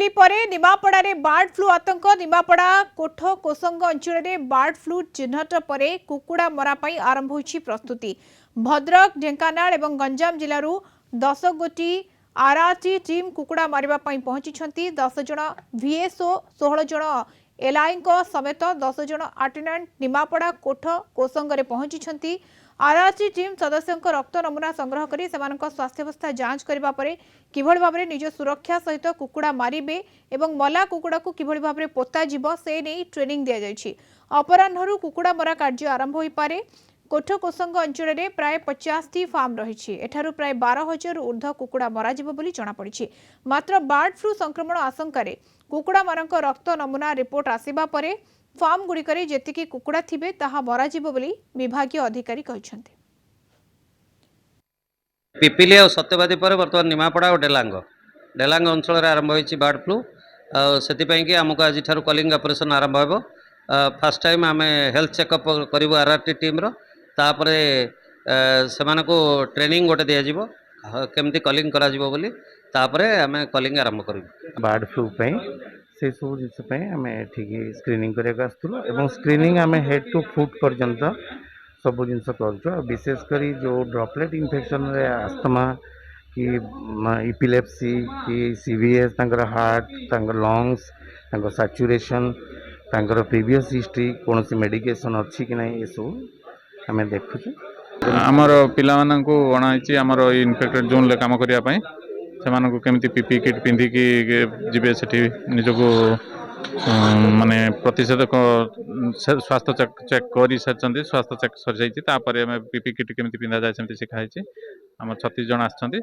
पिपिली परे Nimapada board flu आतंक निमापड़ा कोठ कोसंग अंचल में बार्ड फ्लू चिन्हट परे कुकुड़ा मरापाई आरंभ होइछि प्रस्तुति। भद्रक ढेंकानाल एवं गंजाम जिलूर 10 गोटी आरआरटी टीम कुकुड़ा मारिबा पई पहुंची। 10 जन वीएसओ 16 जन एलआई समेत 10 जन आर्टिनेंट निमापड़ा कोठ कोसंग पहुंची। आरआरटी टीम सदस्यों रक्त नमूना संग्रह कर स्वास्थ्यावस्था जांच करने पर किभଳି भाव निज सुरक्षा सहित कुकुड़ा मारिबे एवं मला कुकुड़ा को किभଳି भाव पोता जीव से नहीं ट्रेनिंग दि जाइछि। अपराह्न कुकुड़ा मरा कार्य आरंभ हो पारे। कोठ कोसंग अंचल में प्राय 50टी फार्म रही एठारू प्राय 12,000 ऊर्ध्व कुकुड़ा मराजिबो बोली जଣାपड़ी। मात्र बार्ड फ्लू संक्रमण आशंकारे कुकुड़ा मानक रक्त नमूना रिपोर्ट आसिबा परे फार्म गुड़िकरे जेतिकी कुकुड़ा थिबे ताहा मराजिबो बोली विभागीय अधिकारी कहिसंते। पिपिली और सत्यवादी पर बर्तमान निमापड़ा और डेलांग अंचल आरंभ होइछि बार्ड फ्लू से आमको आज कलिंग ऑपरेशन आरंभ हो। फास्ट टाइम आम हेल्थ चेकअप करूँ आरआरटी टीम तापर से ट्रेनिंग गोटे दिज्व केमती कलिंग करा बोली आम कलिंग आरंभ करूँ। बार्ड फ्लू से सब जिन आम ठीक स्क्रीनिंग करने स्क्रीनिंग आम हेड टू फुट पर्यंत सब जिन कर विशेषकर जो ड्रॉपलेट इन्फेक्शन आस्थमा कि इपिलेप्सी कि CVS heart lungs saturation previous history कौन सी मेडिकेशन अच्छी कि नहीं ये सब आम देखु। आमर पिला अणाई आमर इनफेक्टेड जोन ले काम करने से केमती पीपी किट पिंधिकी जीवे से निजको माने प्रतिषेधक स्वास्थ्य चेक कर स्वास्थ्य चेक सर जाइए पीपी किट केमती पिंधा जाए सिखाई आम 36 जन आछंती।